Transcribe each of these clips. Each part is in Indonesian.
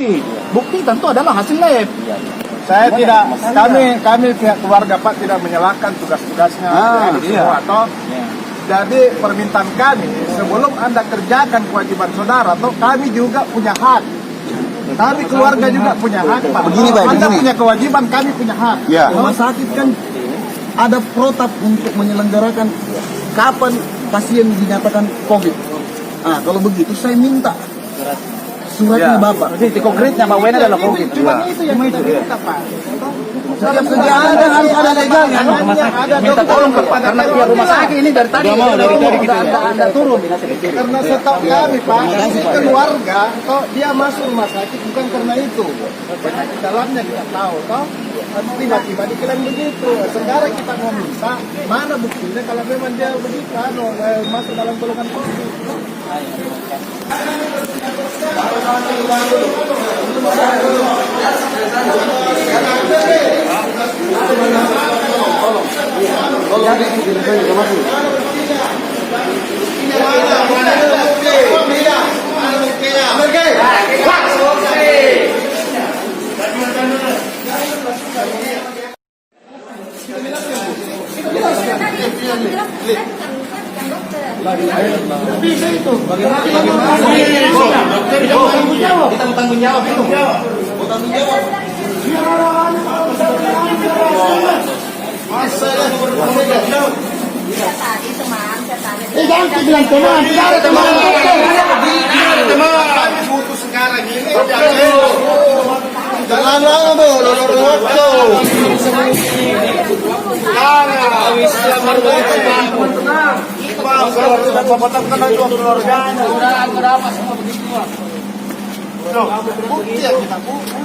bukti. Bukti tentu adalah hasil lab. Saya tidak, kami pihak keluarga Pak tidak menyalahkan tugas-tugasnya semua toh. Jadi permintaan kami sebelum Anda kerjakan kewajiban saudara toh, kami juga punya hak. Kami keluarga juga punya hak Pak. Begini Pak, Anda begini. punya kewajiban, kami punya hak. Ya. Rumah sakit kan ada protap untuk menyelenggarakan kapan pasien dinyatakan COVID. Nah, kalau begitu saya minta suratnya Bapak. Jadi konkretnya Pak Wen adalah COVID. Cuma itu yang kita minta Pak. Setiap kegiatan harus ada legalnya. Minta tolong karena pihak rumah sakit ini dari tadi. Anda turun. Karena setahu kami Pak, ini keluarga, toh dia masuk rumah sakit bukan karena itu. Karena di dalamnya kita tahu, toh tiba-tiba dikirim begitu. Sekarang kita mau minta mana buktinya kalau memang dia begitu, masuk dalam golongan COVID. Bisa itu. Bagaimana? Kita mau tanggung jawab itu. Jangan bilang teman, tidak ada teman. Kami butuh sekarang ini. Jangan lama, bukti yang kita butuh.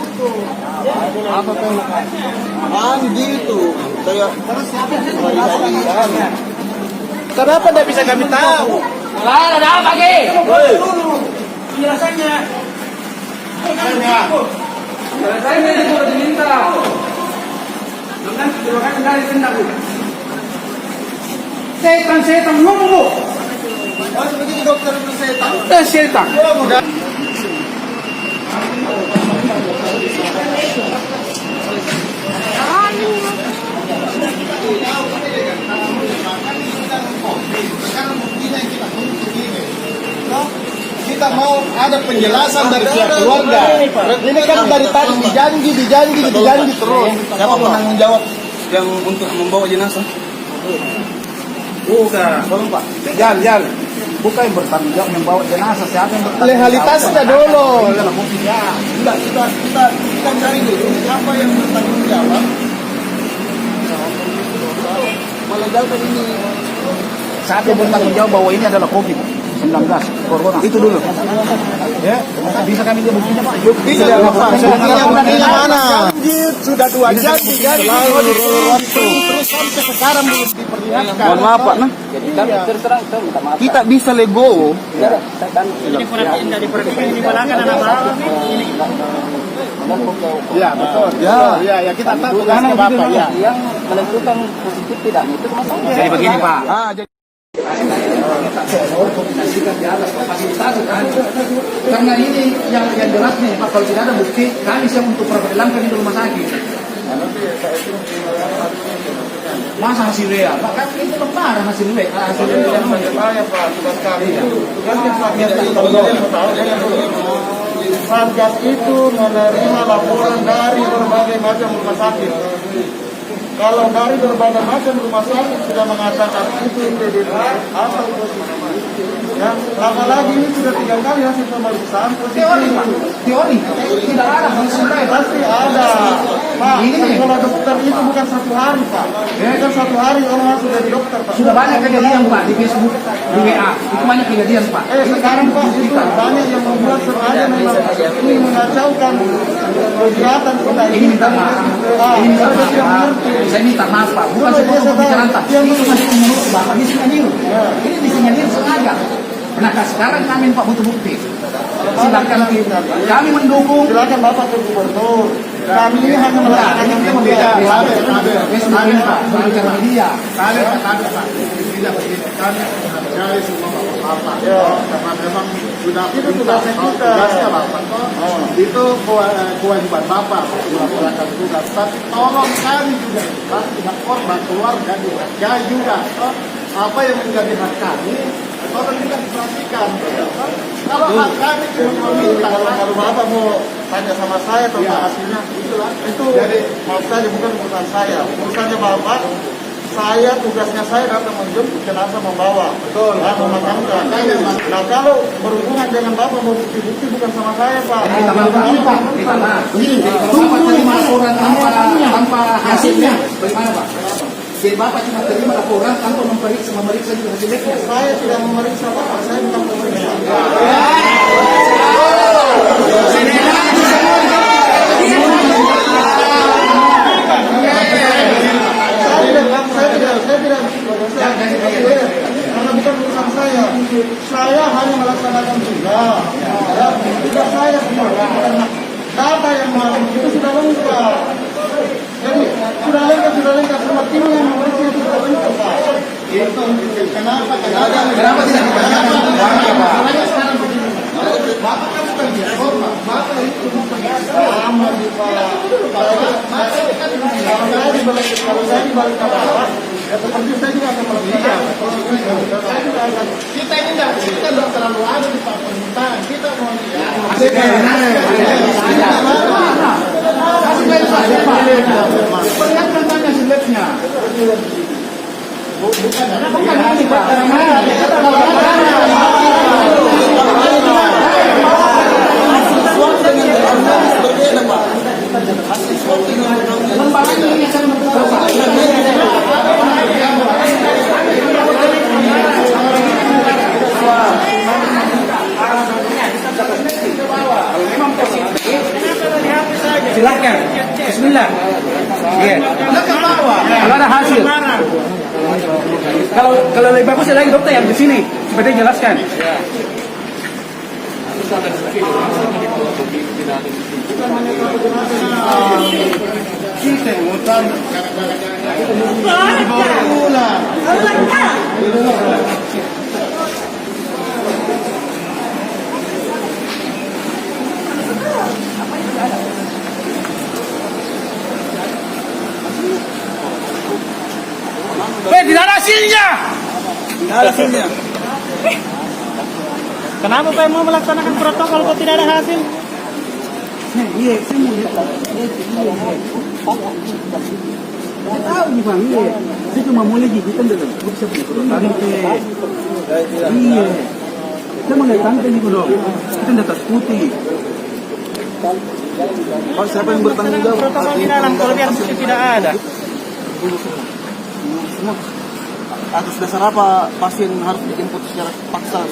Apa tuh? Gitu. Saya Kenapa tidak bisa kami tahu? Ada apa lagi? Penjelasannya. Saya ini sudah diminta. Dengan kebijakan dari tindak. Setan ngomong. Oh, seperti dokter itu setan. Setan. Kita mau ada penjelasan dari pihak keluarga. Ini kan dari tadi dijanji terus. siapa penanggung jawab yang untuk membawa jenazah? Bukan. Tolong Pak. Jangan. Bukan yang bertanggung jawab membawa jenazah, siapa yang bertanggung jawab? Legalitasnya dulu. Enggak, kita cari dulu siapa yang bertanggung jawab melegalkan ini. Siapa yang bertanggung jawab bahwa ini adalah COVID-19, corona. Itu dulu. Ya, bisa kami lihat buktinya Pak? Bisa Pak. Buktinya mana? Sudah 2 janji terus sampai sekarang belum diperlihatkan. Mohon maaf Pak, nah. Jadi kami terserang kita minta maaf. Kita bisa legowo. Ini tidak diperhatikan ini balakan anak baru. Ya betul. Ya kita tahu tugasnya Bapak ya. Yang menentukan positif tidak itu masalah. Jadi begini Pak. Kombinasikan di atas fasilitas kan. Karena ini yang jelas nih Pak, kalau tidak ada bukti kami siap untuk peradilankan di rumah sakit. Masa hasil WA? Pak kan itu lembaran hasil WA. Hasil WA Saya Pak, tugas kami. Tugasnya Satgas itu menerima laporan dari berbagai macam rumah sakit. Kalau dari berbagai macam rumah sakit sudah mengatakan itu PDP atau positif, ya, lama lagi ini sudah 3 kali hasil pemeriksaan positif. teori tidak ada Pasti ada, Pak. Kalau dokter itu bukan 1 hari, Pak. Bukan 1 hari orang langsung dari dokter, Pak. sudah banyak kejadian Pak di Facebook, di WA. Itu banyak kejadian Pak. Sekarang Pak itu banyak yang membuat sengaja memang ini mengacaukan kegiatan kita Ini minta maaf. Ini minta maaf. Saya minta maaf Pak. Bukan sebuah pembicaraan tak. Itu masih menurut Bapak disinyalir. Ini disinyalir sengaja. Nah sekarang kami Pak butuh bukti. Silakan kami mendukung. Silakan Bapak ke gubernur. Kami ini hanya melakukan yang berbeda. Kami Pak, berbicara media. Kami tidak begini. Kami menghargai semua Bapak. Bapak. Ya. Karena memang sudah Itu tugasnya kita. tugasnya Bapak. Itu kewajiban Bapak melaksanakan tugas. Tapi tolong kami juga pihak korban, keluarga juga apa yang menjadi hak kami, tolong kita diperhatikan. Kalau hak kami cuma meminta, Kalau Bapak mau tanya sama saya tentang Ya. hasilnya, itu Jadi, maaf saja bukan urusan saya. Urusannya Bapak, tugasnya saya datang menjemput jenazah membawa. Betul. Nah, memakamkan. Nah, kalau berhubungan dengan Bapak mau bukti-bukti bukan sama saya, Pak. Kita Pak. Jadi kalau Bapak terima laporan tanpa hasilnya, bagaimana Pak? Jadi Bapak cuma terima laporan tanpa memeriksa juga hasil labnya. Saya tidak memeriksa Bapak, saya bukan pemeriksa. Karena bukan urusan saya. Saya hanya melaksanakan tugas. Ya, tugas saya semua. Data yang malam itu sudah lengkap. Jadi sudah lengkap semua tim yang memeriksa itu sudah lengkap, Pak. Itu kenapa Kenapa tidak ditanyakan keluarga Pak? sekarang begini? Bapak kan bukan dia, Bapak itu sama di Pak. Kalau saya dibalik Bapak, ya seperti saya juga akan melakukan. kita ini tidak terlalu ada di permintaan. Kita mau lihat. Perlihatkan tanya hasil labnya. Bukan ini Pak. Berbeda, Pak. Hasil swab dengan Lembaga ini yang sangat berbeda. Kalau memang positif, silakan. Bismillah. Iya. Kalau ada hasil. Kalau lebih bagus lagi dokter yang di sini seperti jelaskan. Kita ngutang. Tidak ada hasilnya. hasilnya. Kenapa Pak mau melaksanakan protokol kok tidak ada hasil? Iya, saya mau lihat. Saya tahu nih Bang, iya. Saya cuma mau lagi kita dalam bisa punya tante. Iya. Kita mau lihat tante nih dong. Kita di atas putih. Pak, siapa yang bertanggung jawab? Protokol di dalam kalau biar bukti tidak ada. Semua. Atas dasar apa pasien harus dijemput secara paksa?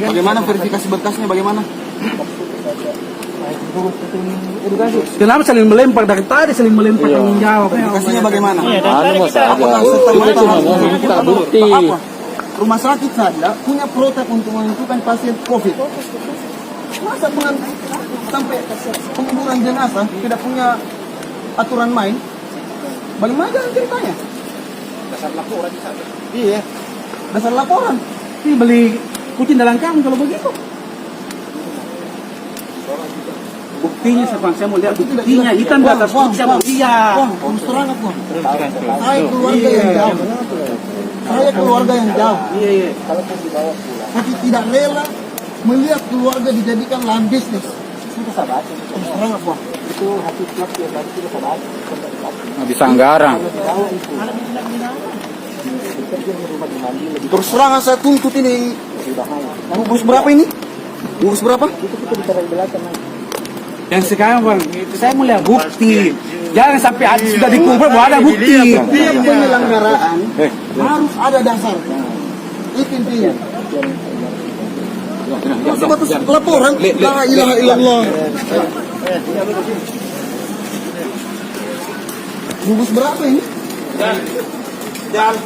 Bagaimana verifikasi berkasnya? Bagaimana? Kenapa saling melempar dari tadi saling melempar tanggung jawab? Verifikasinya bagaimana? Iya, dan tadi kita Apakah serta-merta harus minta bukti. apa? Rumah sakit saja punya protap untuk menentukan pasien COVID. Masa sampai penguburan jenazah tidak punya aturan main? Bagaimana jalan ceritanya? Dasar laporan saja. Iya, dasar laporan. Ini beli kucing dalam kami kalau begitu. Buktinya saya mau lihat buktinya. Hitam di atas putih saya mau lihat. Wah, terus terang aku. Saya keluarga yang jauh. Saya keluarga yang jauh. Iya, iya. Tapi tidak rela melihat keluarga dijadikan lahan bisnis. Terus terang aku. Habis anggaran. Terus terang saya tuntut ini. Bungkus berapa ini? Bungkus berapa? Yang sekarang Bang, itu saya mau lihat bukti. Jangan sampai sudah dikubur bahwa ada bukti. Tiap penyelenggaraan harus ada dasar. Itu intinya. Sebatas laporan, la ilaha illallah. Bungkus berapa ini? Jangan.